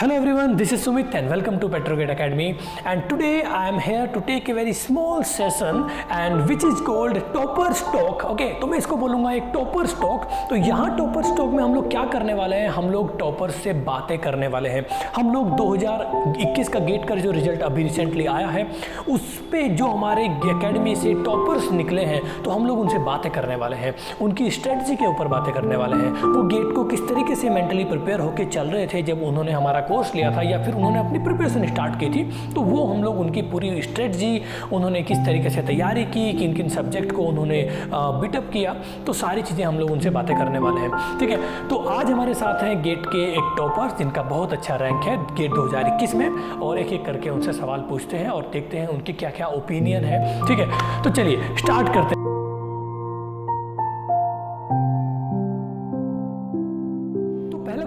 Hello everyone, this is Sumit and welcome to Petrogate Academy, and today I am here to take a very small session and which is called Toppers Talk. Okay, तो मैं इसको बोलूँगा एक Toppers Talk। तो यहाँ Toppers Talk में हम लोग क्या करने वाले हैं, हम लोग टॉपर्स से बातें करने वाले हैं। हम लोग 2021 का गेट का जो रिजल्ट अभी रिसेंटली आया है उस पे जो हमारे एकेडमी से टॉपर्स निकले हैं तो हम लोग उनसे बातें करने वाले हैं, उनकी स्ट्रेटजी के ऊपर बातें करने वाले हैं। वो गेट को किस तरीके से मेंटली प्रिपेयर होकर चल रहे थे जब उन्होंने हमारा कोर्स लिया था या फिर उन्होंने अपनी प्रिपरेशन स्टार्ट की थी, तो वो हम लोग उनकी पूरी स्ट्रेटजी, उन्होंने किस तरीके से तैयारी की, किन किन सब्जेक्ट को उन्होंने बिटअप किया, तो सारी चीज़ें हम लोग उनसे बातें करने वाले हैं। ठीक है, तो आज हमारे साथ हैं गेट के एक टॉपर जिनका बहुत अच्छा रैंक है गेट 2021 में, और एक एक करके उनसे सवाल पूछते हैं और देखते हैं उनकी क्या क्या ओपिनियन है। ठीक है, तो चलिए स्टार्ट करते हैं।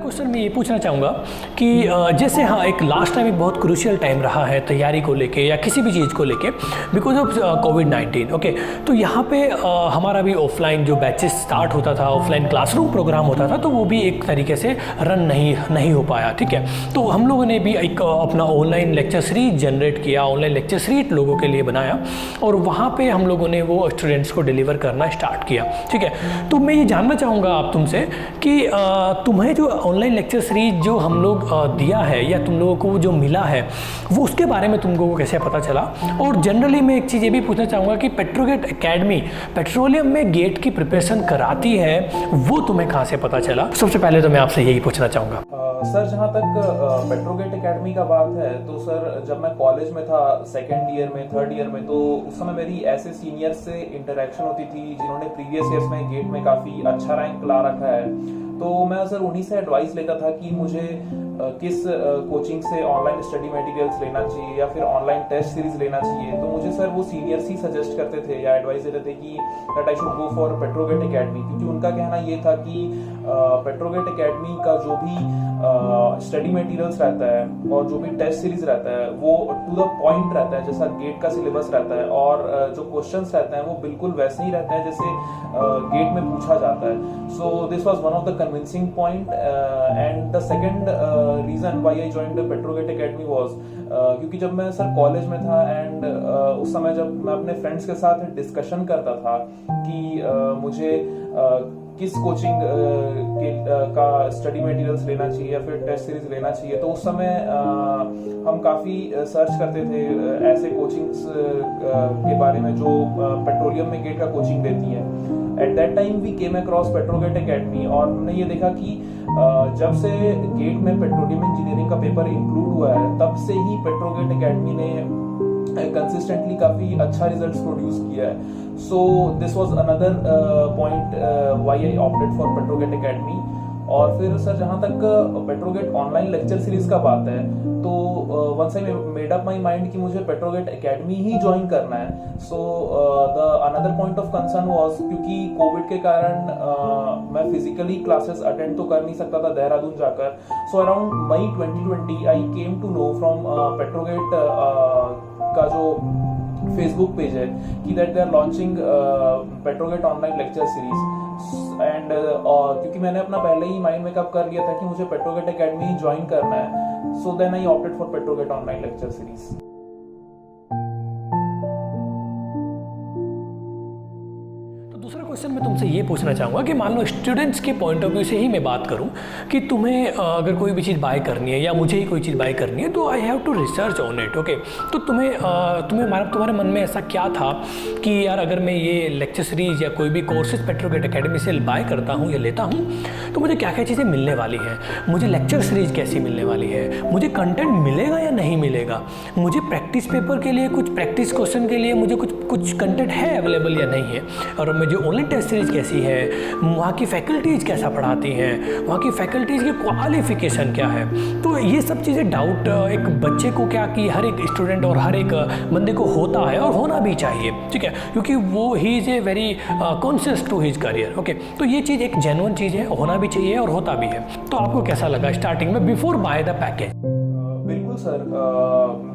क्वेश्चन मैं ये पूछना चाहूँगा कि जैसे हाँ एक लास्ट टाइम एक बहुत क्रूशियल टाइम रहा है तैयारी को लेके या किसी भी चीज़ को लेके बिकॉज ऑफ कोविड-19। ओके, तो यहाँ पे हमारा भी ऑफलाइन जो बैचेस स्टार्ट होता था, ऑफलाइन क्लासरूम प्रोग्राम होता था, तो वो भी एक तरीके से रन नहीं हो पाया। ठीक है, तो हम लोगों ने भी एक अपना ऑनलाइन लेक्चर सीरीज जनरेट किया, ऑनलाइन लेक्चर सीरीज लोगों के लिए बनाया और वहाँ पर हम लोगों ने वो स्टूडेंट्स को डिलीवर करना स्टार्ट किया। ठीक है, तो मैं ये जानना चाहूँगा आप तुमसे कि तुम्हें जो ऑनलाइन लेक्चर सीरीज जो हम लोग दिया है या तुम लोगों को जो मिला है वो उसके बारे में तुम लोगों को कैसे पता चला, और जनरली मैं एक चीज़ ये भी पूछना चाहूँगा कि पेट्रोगेट एकेडमी पेट्रोलियम में गेट की प्रिपरेशन कराती है, वो तुम्हें कहाँ से पता चला? सबसे पहले तो मैं आपसे यही पूछना चाहूँगा। सर, जहाँ तक पेट्रोगेट एकेडमी का बात है तो सर जब मैं कॉलेज में था सेकेंड ईयर में थर्ड ईयर में, तो उस समय मेरी ऐसे सीनियर से इंटरेक्शन होती थी जिन्होंने प्रीवियस ईयर्स में गेट में काफ़ी अच्छा रैंक ला रखा है। तो मैं सर उन्हीं से एडवाइस लेता था कि मुझे किस कोचिंग से ऑनलाइन स्टडी मटेरियल्स लेना चाहिए या फिर ऑनलाइन टेस्ट सीरीज लेना चाहिए। तो मुझे सर वो सीनियर्स ही सजेस्ट करते थे या एडवाइस देते थे कि that I should go for Petrogate Academy, क्योंकि उनका कहना ये था कि पेट्रोगेट एकेडमी का जो भी स्टडी मटेरियल्स रहता है और जो भी टेस्ट सीरीज रहता है वो टू द पॉइंट रहता है, जैसा गेट का सिलेबस रहता है, और जो क्वेश्चंस रहते हैं वो बिल्कुल वैसे ही रहते हैं जैसे गेट में पूछा जाता है। So this was one of the convincing point, and the second reason why I joined the Petrogate Academy was क्योंकि जब मैं सर कॉलेज में था एंड उस समय जब मैं अपने फ्रेंड्स के साथ डिस्कशन करता था कि मुझे किस कोचिंग का स्टडी मटेरियल्स लेना चाहिए या फिर टेस्ट सीरीज लेना चाहिए, तो उस समय हम काफ़ी सर्च करते थे ऐसे कोचिंग्स के बारे में जो पेट्रोलियम में गेट का कोचिंग देती हैं। At that time we came across Petrogate Academy, और हमने ये देखा कि जब से गेट में पेट्रोलियम इंजीनियरिंग का पेपर इंक्लूड हुआ है तब से ही पेट्रोगेट एकेडमी ने कंसिस्टेंटली काफी अच्छा रिजल्ट्स प्रोड्यूस किया है। So this was another point why I opted for Petrogate Academy. और फिर सर जहाँ तक पेट्रोगेट ऑनलाइन लेक्चर सीरीज का बात है तो once I made up my mind कि मुझे पेट्रोगेट एकेडमी ही ज्वाइन करना है। So the another point of concern was क्योंकि कोविड के कारण मैं फिजिकली क्लासेस अटेंड तो कर नहीं सकता था देहरादून जाकर। So around May 2020 I came to know from Petrogate का जो फेसबुक पेज है कि that they are launching Petrogate online lecture series, and क्योंकि मैंने अपना पहले ही माइंड मेकअप कर लिया था कि मुझे पेट्रोगेट एकेडमी ज्वाइन करना है, so then I opted for Petrogate online lecture series. दूसरा क्वेश्चन मैं तुमसे ये पूछना चाहूँगा कि मान लो स्टूडेंट्स के पॉइंट ऑफ व्यू से ही मैं बात करूँ कि तुम्हें अगर कोई भी चीज़ बाय करनी है या मुझे ही कोई चीज़ बाय करनी है तो I have to research on it. Okay, तो तुम्हारे मन में ऐसा क्या था कि यार अगर मैं ये लेक्चर सीरीज या कोई भी कोर्सेज पेट्रोगेट एकेडमी से बाय करता हूँ या लेता हूँ तो मुझे क्या क्या चीज़ें मिलने वाली हैं, मुझे लेक्चर सीरीज कैसी मिलने वाली है, मुझे कंटेंट मिलेगा या नहीं मिलेगा, मुझे प्रैक्टिस पेपर के लिए कुछ प्रैक्टिस क्वेश्चन के लिए मुझे कुछ कंटेंट है अवेलेबल या नहीं है, और मुझे ऑनलाइन टेस्ट सीरीज कैसी है, वहाँ की फैकल्टीज़ कैसा पढ़ाती हैं, वहाँ की फैकल्टीज़ की क्वालिफिकेशन क्या है। तो ये सब चीज़ें डाउट एक बच्चे को क्या कि हर एक स्टूडेंट और हर एक बंदे को होता है और होना भी चाहिए। ठीक है, क्योंकि वो he is a very conscious to his career. Okay, तो ये चीज़ एक जेन्युइन चीज़ है, होना भी चाहिए और होता भी है। तो आपको कैसा लगा स्टार्टिंग में बिफोर बाय द पैकेज? बिल्कुल सर,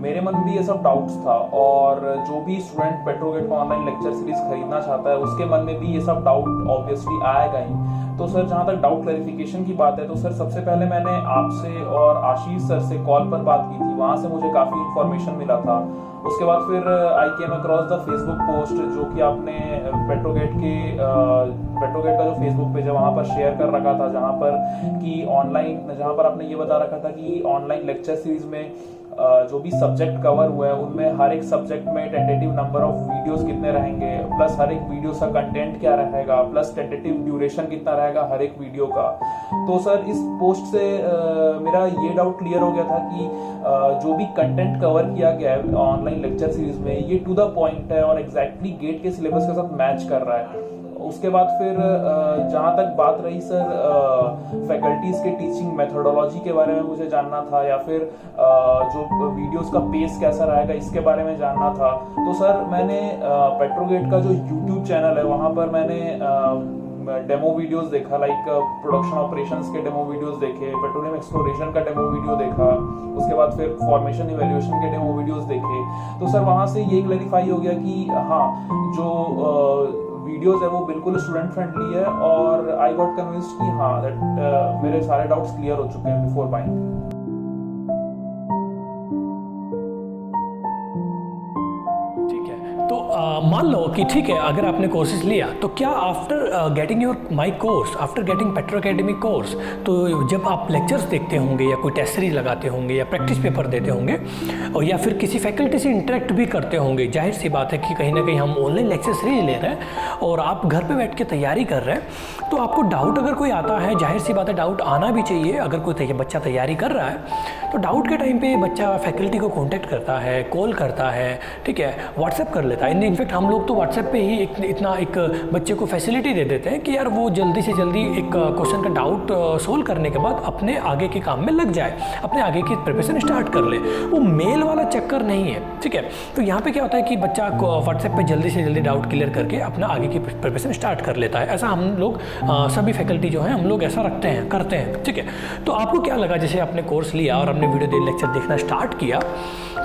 मेरे मन में भी ये सब डाउट्स था, और जो भी स्टूडेंट पेट्रोगेट का ऑनलाइन लेक्चर सीरीज खरीदना चाहता है उसके मन में भी ये सब डाउट ऑब्वियसली आएगा ही। तो सर जहाँ तक डाउट क्लैरिफिकेशन की बात है तो सर सबसे पहले मैंने आपसे और आशीष सर से कॉल पर बात की थी, वहाँ से मुझे काफ़ी इन्फॉर्मेशन मिला था। उसके बाद फिर I came across the Facebook post जो कि आपने पेट्रोगेट का जो फेसबुक पेज है वहाँ पर शेयर कर रखा था, जहाँ पर आपने ये बता रखा था कि ऑनलाइन लेक्चर सीरीज में जो भी सब्जेक्ट कवर हुआ है उनमें हर एक सब्जेक्ट में टेंटेटिव नंबर ऑफ वीडियोस कितने रहेंगे, प्लस हर एक वीडियो का कंटेंट क्या रहेगा, प्लस टेंटेटिव ड्यूरेशन कितना रहेगा हर एक वीडियो का। तो सर इस पोस्ट से मेरा ये डाउट क्लियर हो गया था कि जो भी कंटेंट कवर किया गया है ऑनलाइन लेक्चर सीरीज में ये टू द पॉइंट है और एग्जैक्टली गेट के सिलेबस के साथ मैच कर रहा है। उसके बाद फिर जहाँ तक बात रही सर फैकल्टीज के टीचिंग मेथोडोलॉजी के बारे में मुझे जानना था, या फिर जो वीडियोस का पेस कैसा रहेगा इसके बारे में जानना था। तो सर मैंने पेट्रोगेट का जो यूट्यूब चैनल है वहाँ पर मैंने डेमो वीडियोस देखा, लाइक प्रोडक्शन ऑपरेशंस के डेमो वीडियोस देखे, पेट्रोलियम एक्सप्लोरेशन का डेमो वीडियो देखा, उसके बाद फिर फॉर्मेशन इवैल्यूएशन के डेमो वीडियोस देखे। तो सर वहाँ से ये क्लैरिफाई हो गया कि हाँ जो वीडियोस है वो बिल्कुल स्टूडेंट फ्रेंडली है, और आई गॉट कन्विंस्ड कि हाँ दैट मेरे सारे डाउट्स क्लियर हो चुके हैं बिफोर बाइंग। मान लो कि ठीक है, अगर आपने कोर्सेज लिया तो क्या after getting your my course, after getting petro academy course, तो जब आप लेक्चर्स देखते होंगे या कोई टेस्ट सीरीज लगाते होंगे या प्रैक्टिस पेपर देते होंगे और या फिर किसी फैकल्टी से इंटरेक्ट भी करते होंगे, जाहिर सी बात है कि कहीं ना कहीं हम ऑनलाइन लेक्चर सीरीज ले रहे हैं और आप घर पर बैठ के तैयारी कर रहे हैं, तो आपको डाउट अगर कोई आता है, जाहिर सी बात है डाउट आना भी चाहिए। अगर कोई बच्चा तैयारी कर रहा है तो डाउट के टाइम पे बच्चा फैकल्टी को कांटेक्ट करता है, कॉल करता है, ठीक है, व्हाट्सएप कर लेता है। इनफैक्ट हम लोग तो व्हाट्सएप पे ही इतना एक बच्चे को फैसिलिटी दे देते हैं कि यार वो जल्दी से जल्दी एक क्वेश्चन का डाउट सोल्व करने के बाद अपने आगे के काम में लग जाए, अपने आगे की प्रिपरेशन स्टार्ट कर ले। वो मेल वाला चक्कर नहीं है, ठीक है। तो यहाँ पे क्या होता है कि बच्चा व्हाट्सएप पे जल्दी से जल्दी डाउट क्लियर करके अपना आगे की प्रिपरेशन स्टार्ट कर लेता है। ऐसा हम लोग सभी फैकल्टी जो है हम लोग ऐसा करते हैं, ठीक है। तो आपको क्या लगा जैसे आपने कोर्स लिया और आपने वीडियो लेक्चर देखना स्टार्ट किया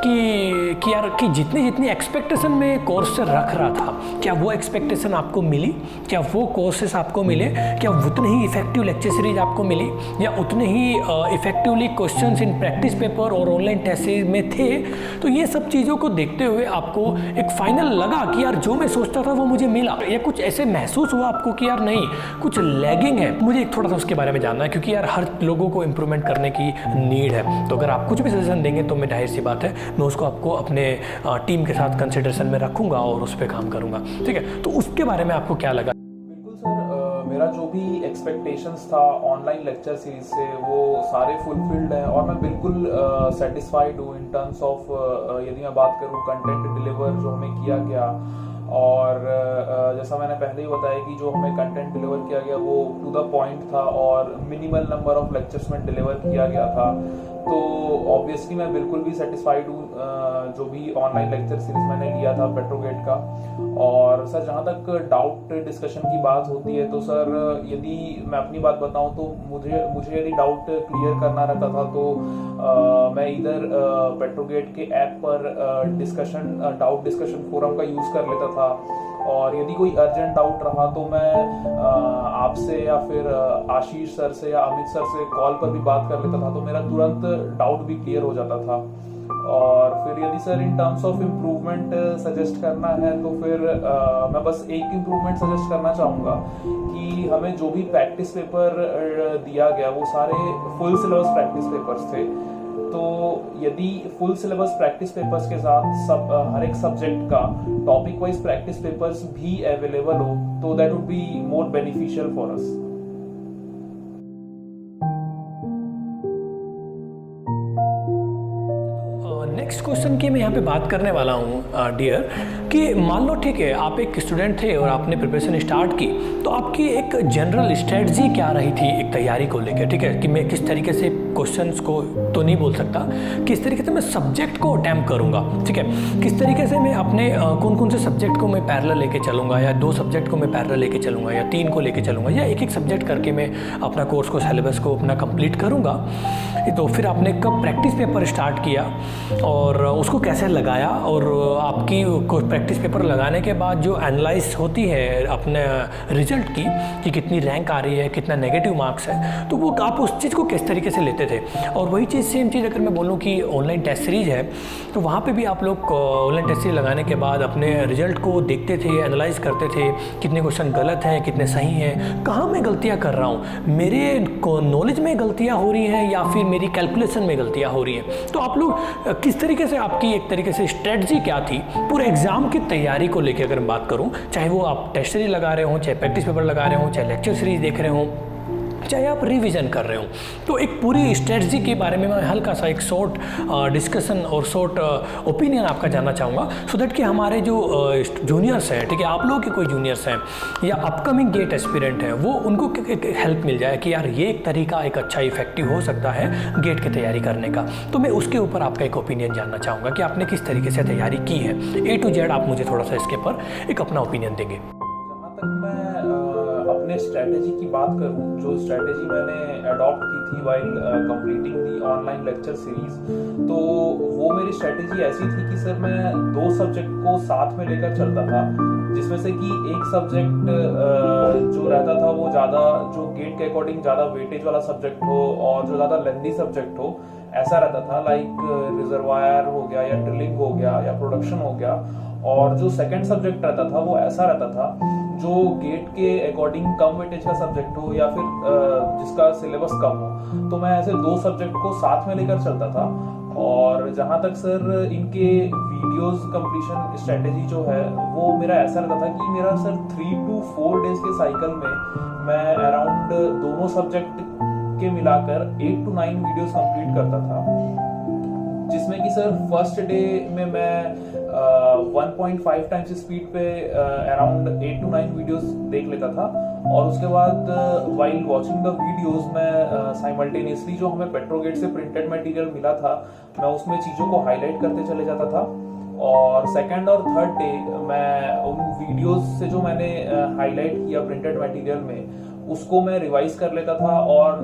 कि यार कि जितनी एक्सपेक्टेशन में कोर्स से रख रहा था, क्या वो एक्सपेक्टेशन आपको मिली? क्या वो कोर्सेस आपको मिले? क्या उतने ही इफेक्टिव लेक्चर सीरीज आपको मिली, या उतने ही effectively questions in practice paper और ऑनलाइन टेस्ट सीरीज में थे? तो ये सब चीज़ों को देखते हुए आपको एक फाइनल लगा कि यार जो मैं सोचता था वो मुझे मिला, या कुछ ऐसे महसूस हुआ आपको कि यार नहीं कुछ लैगिंग है? मुझे थोड़ा सा उसके बारे में जानना है, क्योंकि यार हर लोगों को इम्प्रूवमेंट करने की नीड है। तो अगर आप कुछ भी सजेशन देंगे तो मैं जाहिर सी बात है मैं उसको आपको अपने टीम के साथ कंसिडरेशन में रखूंगा और उस पर काम करूंगा, ठीक है। तो उसके बारे में आपको क्या लगा? बिल्कुल सर, मेरा जो भी एक्सपेक्टेशंस था ऑनलाइन लेक्चर सीरीज से वो सारे फुलफिल्ड हैं, और मैं बिल्कुल सेटिस्फाइड हूँ इन टर्म्स ऑफ यदि मैं बात करूँ कंटेंट डिलीवर जो हमें किया गया। और जैसा मैंने पहले ही बताया कि जो हमें कंटेंट डिलीवर किया गया वो टू द पॉइंट था और मिनिमल नंबर ऑफ लेक्चर्स में डिलीवर किया गया था। तो ऑब्वियसली मैं बिल्कुल भी सेटिस्फाइड हूँ जो भी ऑनलाइन लेक्चर सीरीज मैंने लिया था पेट्रोगेट का। और सर जहाँ तक डाउट डिस्कशन की बात होती है तो सर यदि मैं अपनी बात बताऊँ तो मुझे यदि डाउट क्लियर करना रहता था तो मैं इधर पेट्रोगेट के ऐप पर डाउट डिस्कशन फोरम का यूज़ कर लेता था, और यदि कोई अर्जेंट डाउट रहा तो मैं आपसे या फिर आशीष सर से या अमित सर से कॉल पर भी बात कर लेता था, तो मेरा तुरंत डाउट भी क्लियर हो जाता था। और फिर यदि sir in terms of improvement suggest करना है तो फिर मैं बस एक इम्प्रूवमेंट सजेस्ट करना चाहूँगा कि हमें जो भी प्रैक्टिस पेपर दिया गया वो सारे फुल सिलेबस प्रैक्टिस पेपर्स थे। तो यदि फुल सिलेबस प्रैक्टिस पेपर्स के साथ हर एक सब्जेक्ट का टॉपिक वाइज प्रैक्टिस पेपर्स भी अवेलेबल हो तो that would be more beneficial for us. Next question की मैं यहाँ पे बात करने वाला हूँ डियर, कि मान लो ठीक है आप एक स्टूडेंट थे और आपने प्रिपरेशन स्टार्ट की, तो आपकी एक जनरल स्ट्रेटजी क्या रही थी एक तैयारी को लेकर, ठीक है, कि मैं किस तरीके से क्वेश्चंस को तो नहीं बोल सकता, किस तरीके से मैं सब्जेक्ट को अटेम्प्ट करूँगा, ठीक है, किस तरीके से मैं अपने कौन कौन से सब्जेक्ट को मैं पैरेलल लेके चलूँगा, या 2 सब्जेक्ट को मैं पैरेलल लेके चलूँगा, या 3 को लेके चलूँगा, या एक सब्जेक्ट करके मैं अपना कोर्स को सिलेबस को अपना कंप्लीट करूँगा। तो फिर आपने कब प्रैक्टिस पेपर स्टार्ट किया, और और उसको कैसे लगाया, और आपकी प्रैक्टिस पेपर लगाने के बाद जो एनालाइज होती है अपने रिजल्ट की कि कितनी रैंक आ रही है, कितना नेगेटिव मार्क्स है, तो वो आप उस चीज़ को किस तरीके से लेते थे। और वही चीज़ सेम चीज़ अगर मैं बोलूँ कि ऑनलाइन टेस्ट सीरीज़ है, तो वहाँ पे भी आप लोग ऑनलाइन टेस्ट सीरीज लगाने के बाद अपने रिजल्ट को देखते थे, एनालाइज करते थे, कितने क्वेश्चन गलत हैं, कितने सही हैं, कहाँ मैं गलतियाँ कर रहा हूँ, मेरे नॉलेज में गलतियाँ हो रही हैं या फिर मेरी कैलकुलेशन में गलतियाँ हो रही हैं। तो आप लोग किस तरीके से, आपकी एक तरीके से स्ट्रेटजी क्या थी पूरे एग्जाम की तैयारी को लेकर अगर मैं बात करूँ, चाहे वो आप टेस्ट सीरीज लगा रहे हो, चाहे प्रैक्टिस पेपर लगा रहे हो, चाहे लेक्चर सीरीज देख रहे हो, चाहे आप रिवीजन कर रहे हो, तो एक पूरी स्ट्रेटजी के बारे में मैं हल्का सा एक शॉर्ट डिस्कशन और शॉर्ट ओपिनियन आपका जानना चाहूँगा, सो दैट कि हमारे जो जूनियर्स हैं, ठीक है, आप लोगों के कोई जूनियर्स हैं या अपकमिंग गेट एस्पिरेंट हैं, वो उनको हेल्प मिल जाए कि यार ये एक तरीका एक अच्छा इफेक्टिव हो सकता है गेट की तैयारी करने का। तो मैं उसके ऊपर आपका एक ओपिनियन जानना चाहूँगा कि आपने किस तरीके से तैयारी की है, A to Z आप मुझे थोड़ा सा इसके ऊपर एक अपना ओपिनियन देंगे। जहाँ तक मैं अपने स्ट्रेटेजी की बात करूँ, जो स्ट्रेटेजी मैंने अडॉप्ट की थी while completing the online lecture series, तो वो मेरी स्ट्रेटेजी ऐसी थी कि सर मैं 2 सब्जेक्ट को साथ में लेकर चलता था, जिसमें से कि एक सब्जेक्ट जो रहता था वो ज़्यादा जो गेट के अकॉर्डिंग ज़्यादा वेटेज वाला सब्जेक्ट हो और जो ज़्यादा लेंथी सब्जेक्ट हो, ऐसा रहता था, लाइक रिजर्वायर हो गया या ड्रिलिंग हो गया या प्रोडक्शन हो गया। और जो सेकंड सब्जेक्ट रहता था वो ऐसा रहता था जो गेट के अकॉर्डिंग कम वेटेज का सब्जेक्ट हो या फिर जिसका सिलेबस कम हो। तो मैं ऐसे 2 सब्जेक्ट को साथ में लेकर चलता था। और जहाँ तक सर इनके वीडियोस कंप्लीशन स्ट्रेटेजी जो है, वो मेरा ऐसा रहता था कि मेरा सर 3 to 4 डेज के साइकिल में मैं अराउंड दोनों सब्जेक्ट के मिलाकर 8 to 9 वीडियोस कंप्लीट करता था, जिसमें कि सर फर्स्ट डे में मैं 1.5 टाइम्स स्पीड पे अराउंड 8 to 9 वीडियोस देख लेता था। और उसके बाद वाइल वॉचिंग द वीडियोस मैं साइमल्टेनियसली जो हमें पेट्रोगेट से प्रिंटेड मटेरियल मिला था, मैं उसमें चीज़ों को हाईलाइट करते चले जाता था। और सेकंड और थर्ड डे मैं उन वीडियोस से जो मैंने हाईलाइट किया प्रिंटेड मटेरियल में, उसको मैं रिवाइज कर लेता था। और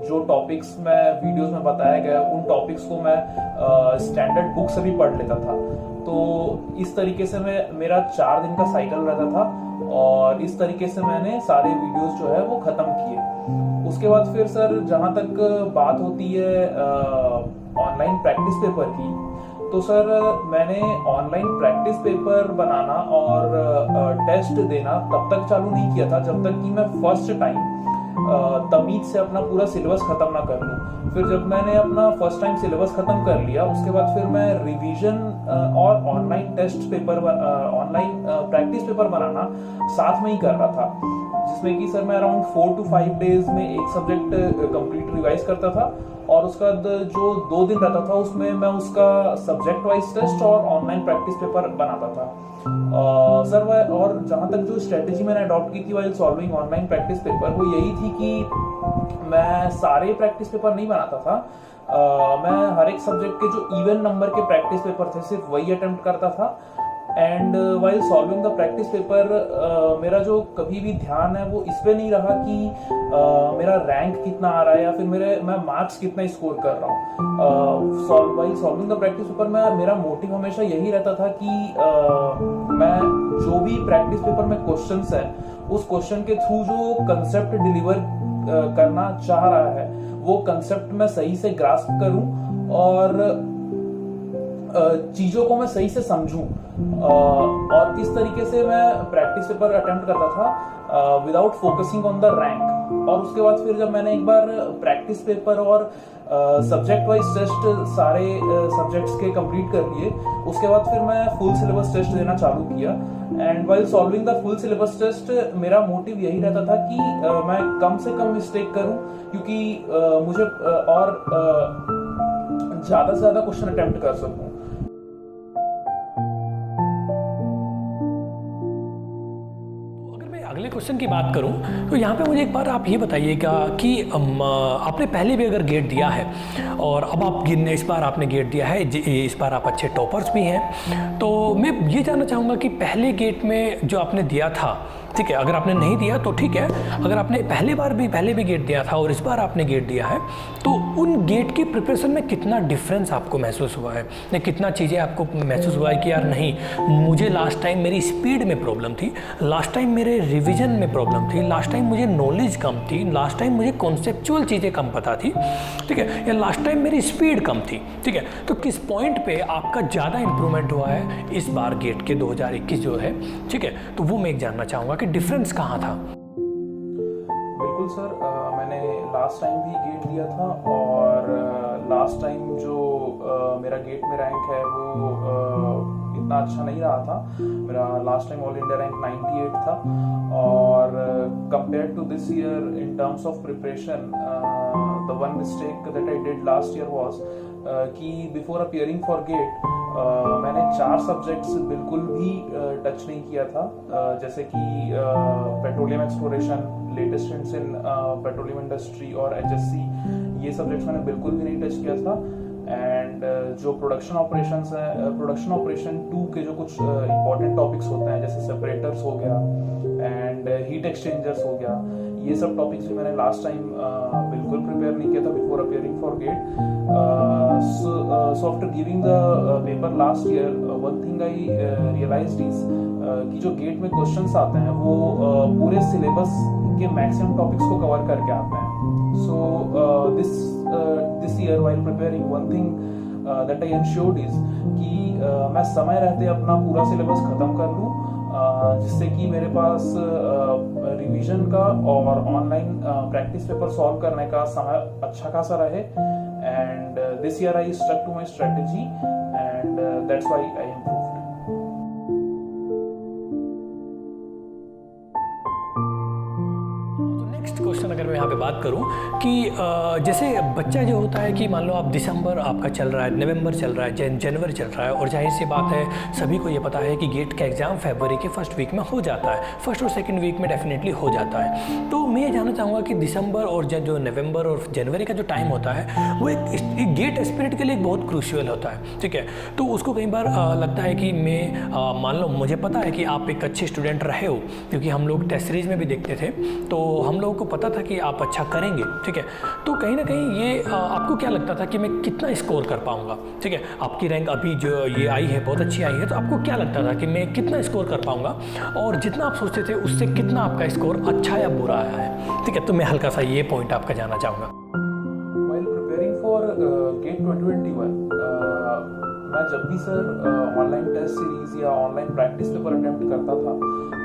जो टॉपिक्स मैं वीडियोस में बताया गया उन टॉपिक्स को मैं स्टैंडर्ड बुक से भी पढ़ लेता था। तो इस तरीके से मेरा 4 दिन का साइकिल रहता था और इस तरीके से मैंने सारे वीडियोस जो है वो खत्म किए। उसके बाद फिर सर जहाँ तक बात होती है ऑनलाइन प्रैक्टिस पेपर की, तो सर मैंने ऑनलाइन प्रैक्टिस पेपर बनाना और टेस्ट देना तब तक चालू नहीं किया था जब तक कि मैं फर्स्ट टाइम तमीज से अपना पूरा सिलेबस खत्म ना कर लूँ। फिर जब मैंने अपना फर्स्ट टाइम सिलेबस खत्म कर लिया, उसके बाद फिर मैं रिवीजन और online test paper online practice paper बनाना साथ में ही कर रहा था, जिसमें कि सर मैं अराउंड 4 to 5 डेज में एक सब्जेक्ट कंप्लीट रिवाइज करता था। और उसका जो 2 दिन रहता था उसमें मैं उसका सब्जेक्ट वाइज टेस्ट और ऑनलाइन प्रैक्टिस पेपर बनाता था। सर और जहाँ तक जो स्ट्रेटेजी मैंने अडॉप्ट की थी while solving online practice paper, वो यही थी कि मैं सारे प्रैक्टिस पेपर नहीं बनाता था। मैं हर एक सब्जेक्ट के जो इवन नंबर के प्रैक्टिस पेपर थे सिर्फ वही अटेम्प्ट करता था। And while solving the practice paper मेरा जो कभी भी ध्यान है वो इस पे नहीं रहा कि मेरा रैंक कितना आ रहा है या फिर मैं मार्क्स कितना स्कोर कर रहा हूँ। While solving the practice paper में मेरा मोटिव हमेशा यही रहता था कि मैं जो भी प्रैक्टिस पेपर में क्वेश्चंस है उस क्वेश्चन के थ्रू जो कंसेप्ट डिलीवर करना चाह रहा है वो कंसेप्ट मैं सही से ग्रास्प करूं और चीजों को मैं सही से समझूं। और इस तरीके से मैं प्रैक्टिस पेपर अटेम्प्ट करता था without focusing on the rank. और उसके बाद फिर जब मैंने एक बार प्रैक्टिस पेपर और सब्जेक्ट वाइज टेस्ट सारे सब्जेक्ट्स के कंप्लीट कर लिए, उसके बाद फिर मैं फुल सिलेबस टेस्ट देना चालू किया। And while solving the full syllabus test मेरा मोटिव यही रहता था कि मैं कम से कम मिस्टेक करूं, क्योंकि मुझे और ज्यादा से ज्यादा क्वेश्चन अटेम्प्ट कर सकूं। अगले क्वेश्चन की बात करूं तो यहाँ पे मुझे एक बार आप ये बताइएगा कि आपने पहले भी अगर गेट दिया है और अब आप इस बार आपने गेट दिया है, इस बार आप अच्छे टॉपर्स भी हैं, तो मैं ये जानना चाहूँगा कि पहले गेट में जो आपने दिया था, ठीक है, अगर आपने नहीं दिया तो ठीक है, अगर आपने पहले भी गेट दिया था और इस बार आपने गेट दिया है तो उन गेट की प्रिपरेशन में कितना डिफरेंस आपको महसूस हुआ है, या कितना चीज़ें आपको महसूस हुआ है कि यार नहीं, मुझे लास्ट टाइम मेरी स्पीड में प्रॉब्लम थी, लास्ट टाइम मेरे रिवीजन में प्रॉब्लम थी, लास्ट टाइम मुझे नॉलेज कम थी, लास्ट टाइम मुझे कॉन्सेप्चुअल चीज़ें कम पता थी, ठीक है, या लास्ट टाइम मेरी स्पीड कम थी, ठीक है, तो किस पॉइंट पे आपका ज़्यादा इंप्रूवमेंट हुआ है इस बार गेट के 2021 जो है, ठीक है, तो वो मैं एक जानना चाहूँगा कि डिफरेंस कहाँ था। बिल्कुल सर, मैंने लास्ट टाइम भी गेट दिया था और लास्ट टाइम जो मेरा गेट में रैंक है वो इतना अच्छा नहीं रहा था। मेरा last time all India rank 98 था और compare to this year in terms of preparation the one mistake that I did last year was कि बिफोर अपीयरिंग फॉर गेट मैंने 4 सब्जेक्ट्स बिल्कुल भी टच नहीं किया था, जैसे कि petroleum exploration, latest trends in petroleum industry और HSC, ये सब्जेक्ट्स मैंने बिल्कुल भी नहीं टच किया था। एंड जो प्रोडक्शन ऑपरेशंस है, प्रोडक्शन ऑपरेशन 2 के जो कुछ इंपॉर्टेंट टॉपिक्स होते हैं जैसे सेपरेटर्स हो गया एंड हीट एक्सचेंजर्स हो गया, ये सब टॉपिक्स भी मैंने लास्ट टाइम बिल्कुल प्रिपेयर नहीं किया था before appearing for GATE. So after giving the paper last year, one thing I realized is कि जो गेट में क्वेश्चंस आते हैं वो पूरे सिलेबस के मैक्सिमम टॉपिक्स को कवर करके आते हैं। So this year while preparing, one thing that I ensured is कि मैं समय रहते अपना पूरा सिलेबस खत्म कर लूँ, जिससे कि मेरे पास रिवीजन का और ऑनलाइन प्रैक्टिस पेपर सॉल्व करने का समय अच्छा खासा रहे। And this year I stuck to my strategy and that's why I improved. Question अगर मैं यहाँ पे बात करूँ कि जैसे बच्चा जो होता है कि मान लो आप दिसंबर आपका चल रहा है, नवंबर चल रहा है, जनवरी चल रहा है, और जाहिर सी बात है सभी को ये पता है कि गेट का एग्ज़ाम फरवरी के फर्स्ट वीक में हो जाता है, फर्स्ट और सेकंड वीक में डेफिनेटली हो जाता है। तो मैं ये जानना चाहूँगा कि दिसंबर और जो नवंबर और जनवरी का जो टाइम होता है वो एक गेट एस्पिरेंट के लिए बहुत क्रूशियल होता है, ठीक है। तो उसको कई बार लगता है कि मैं मान लो मुझे पता है कि आप एक अच्छे स्टूडेंट रहे हो, क्योंकि हम लोग टेस्ट सीरीज में भी देखते थे, तो हम लोगों को पता था कि आप अच्छा करेंगे, ठीक है। तो कहीं ना कहीं ये आपको क्या लगता था कि मैं कितना स्कोर कर पाऊंगा, ठीक है। आपकी रैंक अभी जो ये आई है बहुत अच्छी आई है, तो आपको क्या लगता था कि मैं कितना स्कोर कर पाऊंगा, और जितना आप सोचते थे उससे कितना आपका स्कोर अच्छा या बुरा आया है, ठीक है। तो मैं हल्का सा ये पॉइंट आपका जानना चाहूँगा। While preparing for GATE 2021, मैं जब भी सर ऑनलाइन टेस्ट सीरीज या ऑनलाइन प्रैक्टिस पेपर अटेम्प्ट करता था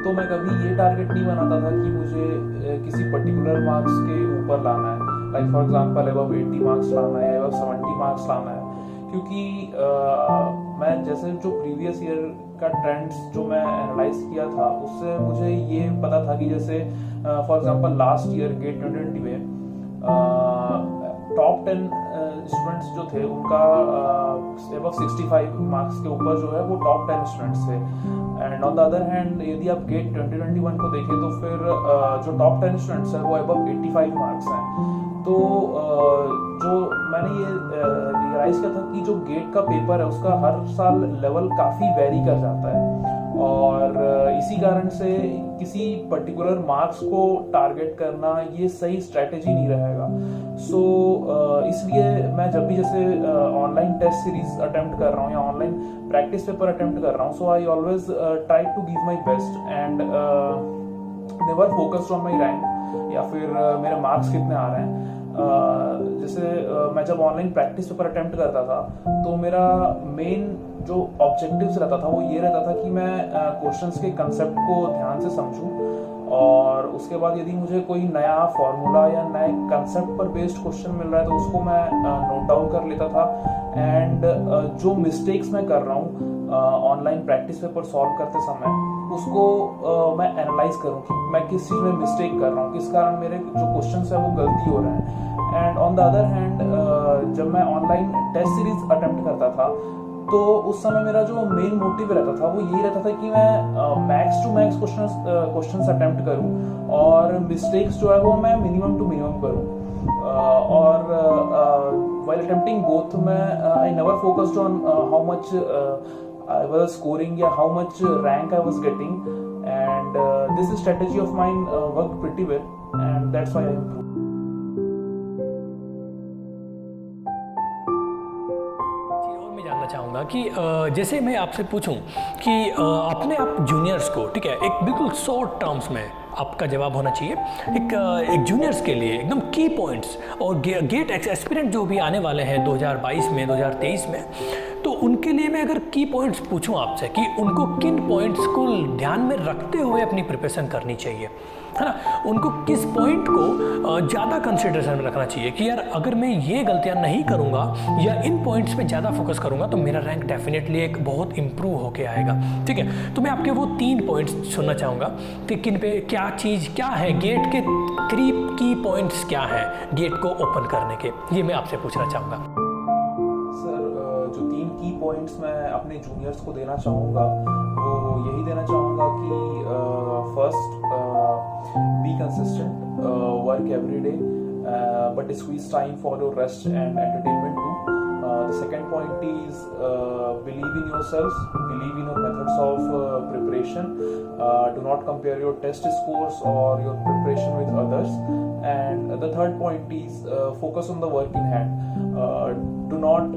तो मैं कभी ये टारगेट नहीं बनाता था कि मुझे किसी पर्टिकुलर मार्क्स के ऊपर लाना है, like for example above 80 marks लाना है या अबव 70 मार्क्स लाना है, क्योंकि मैं जैसे जो प्रीवियस ईयर का ट्रेंड्स जो मैं एनालाइज किया था उससे मुझे ये पता था कि जैसे for example last year GATE 2020 में टॉप 10 स्टूडेंट्स जो थे उनका अबव 65 मार्क्स के ऊपर जो है वो टॉप 10 स्टूडेंट्स थे। And on the other hand यदि आप गेट 2021 को देखें तो फिर जो टॉप 10 स्टूडेंट्स हैं वो अबव 85 मार्क्स हैं। तो जो मैंने ये रियलाइज किया था कि जो गेट का पेपर है उसका हर साल लेवल काफ़ी वेरी कर जाता है, और इसी कारण से किसी पर्टिकुलर मार्क्स को टारगेट करना ये सही स्ट्रेटेजी नहीं रहेगा। सो इसलिए मैं जब भी जैसे ऑनलाइन टेस्ट सीरीज अटेम्प्ट कर रहा हूँ या ऑनलाइन प्रैक्टिस पेपर अटेम्प्ट कर रहा हूँ, so I always try to give my best and never focused on my rank या फिर मेरे मार्क्स कितने आ रहे हैं। जैसे मैं जब ऑनलाइन प्रैक्टिस पेपर अटेम्प्ट करता था तो मेरा मेन जो ऑब्जेक्टिव्स रहता था वो ये रहता था कि मैं क्वेश्चंस के कंसेप्ट को ध्यान से समझूं, और उसके बाद यदि मुझे कोई नया फॉर्मूला या नए कंसेप्ट पर बेस्ड क्वेश्चन मिल रहा है तो उसको मैं नोट डाउन कर लेता था। एंड जो मिस्टेक्स मैं कर रहा हूँ ऑनलाइन प्रैक्टिस पेपर सॉल्व करते समय उसको मैं एनालाइज करूँ कि मैं किस चीज़ में मिस्टेक कर रहा हूँ, किस कारण मेरे जो क्वेश्चंस है वो गलती हो रहे हैं। And on the other hand जब मैं ऑनलाइन टेस्ट सीरीज अटेम्प्ट करता था तो उस समय मेरा जो मेन मोटिव रहता था वो यही रहता था कि मैं max to max questions attempt करूं और मिस्टेक्स जो है वो मैं मिनिमम टू मिनिमम करूं। और while attempting both मैं I never focused on how much I was scoring या how much rank I was getting, and this strategy of mine worked pretty well, and that's why I improved. और मैं जानना चाहूँगा कि जैसे मैं आपसे पूछूं कि अपने आप जूनियर्स को, ठीक है, एक बिल्कुल शॉर्ट टर्म्स में आपका जवाब होना चाहिए एक जूनियर्स के लिए एकदम की पॉइंट्स और गेट एस्पिरेंट जो भी आने वाले हैं 2022 में 2023 में, तो उनके लिए मैं अगर की पॉइंट्स पूछूं आपसे कि उनको किन पॉइंट्स को ध्यान में रखते हुए अपनी प्रिपरेशन करनी चाहिए, है ना, उनको किस पॉइंट को ज़्यादा कंसिडरेशन में रखना चाहिए कि यार अगर मैं ये गलतियां नहीं करूँगा या इन पॉइंट्स पे ज़्यादा फोकस करूँगा तो मेरा रैंक डेफिनेटली एक बहुत इंप्रूव होके आएगा। ठीक है, तो मैं आपके वो 3 पॉइंट्स सुनना चाहूँगा कि किन पे क्या चीज़ क्या है, गेट के 3 की पॉइंट्स क्या है गेट को ओपन करने के, ये मैं आपसे पूछना चाहूँगा। सर जो 3 की पॉइंट्स मैं अपने जूनियर्स को देना चाहूँगा वो यही देना चाहूँगा कि first be consistent, work every day, but squeeze time for your rest and entertainment too. The second point is believe in yourselves, believe in your methods of preparation. Do not compare your test scores or your preparation with others. And the third point is focus on the work in hand. Do not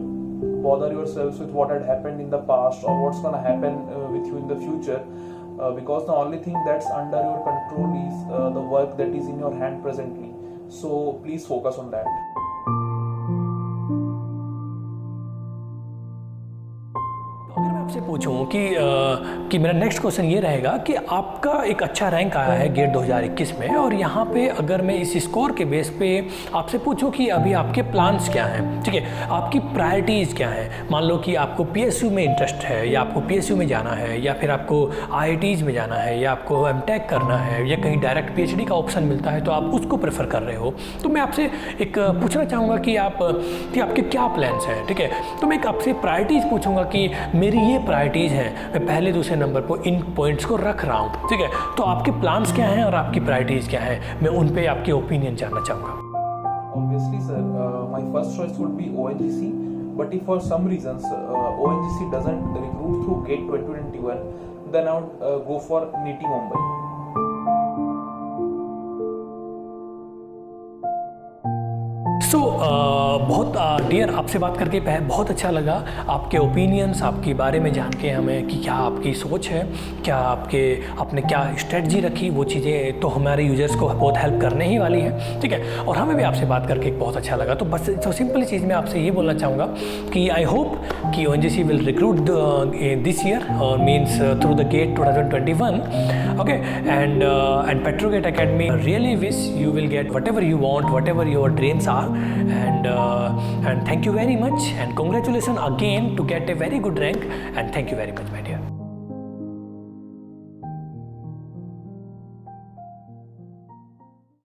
bother yourselves with what had happened in the past or what's going to happen with you in the future. Because the only thing that's under your control is the work that is in your hand presently. So please focus on that. अगर मैं आपसे पूछूं कि मेरा next question ये रहेगा कि आपका एक अच्छा रैंक आया है गेट 2021 में, और यहाँ पे अगर मैं इस स्कोर के बेस पे आपसे पूछूं कि अभी आपके प्लान्स क्या हैं, ठीक है, आपकी प्रायोरिटीज़ क्या हैं। मान लो कि आपको पीएसयू में इंटरेस्ट है या आपको पीएसयू में जाना है या फिर आपको आईआईटीज़ में जाना है या आपको एमटेक करना है या कहीं डायरेक्ट पीएचडी का ऑप्शन मिलता है तो आप उसको प्रेफर कर रहे हो, तो मैं आपसे एक पूछना चाहूँगा कि आपके क्या प्लान्स हैं। ठीक है, तो मैं एक आपसे प्रायोरिटीज़ पूछूंगा कि मेरी ये प्रायोरिटीज़ हैं, मैं पहले दूसरे नंबर पर इन पॉइंट्स को रख रहा हूँ। ठीक है, तो आपके प्लान्स क्या हैं और आपकी प्रायोरिटीज़ क्या हैं, मैं उन पे आपके ओपिनियन जानना चाहूँगा। Obviously, sir, my first choice would be ONGC, but if for some reasons ONGC doesn't recruit through GATE 2021, then I would go for NITI Mumbai. सो बहुत डियर आपसे बात करके बहुत अच्छा लगा, आपके ओपिनियंस आपके बारे में जान के हमें कि क्या आपकी सोच है, क्या आपने क्या स्ट्रेटजी रखी, वो चीज़ें तो हमारे यूजर्स को बहुत हेल्प करने ही वाली है। ठीक है, और हमें भी आपसे बात करके बहुत अच्छा लगा। तो बस तो सिंपल चीज़ मैं आपसे ये बोलना चाहूँगा कि आई होप कि ONGC will recruit this year और means through the GATE 2021, okay, and Petrogate Academy really wish you will get whatever you want, whatever your dreams are, and thank you very much and congratulations again to get a very good rank, and thank you very much, my dear.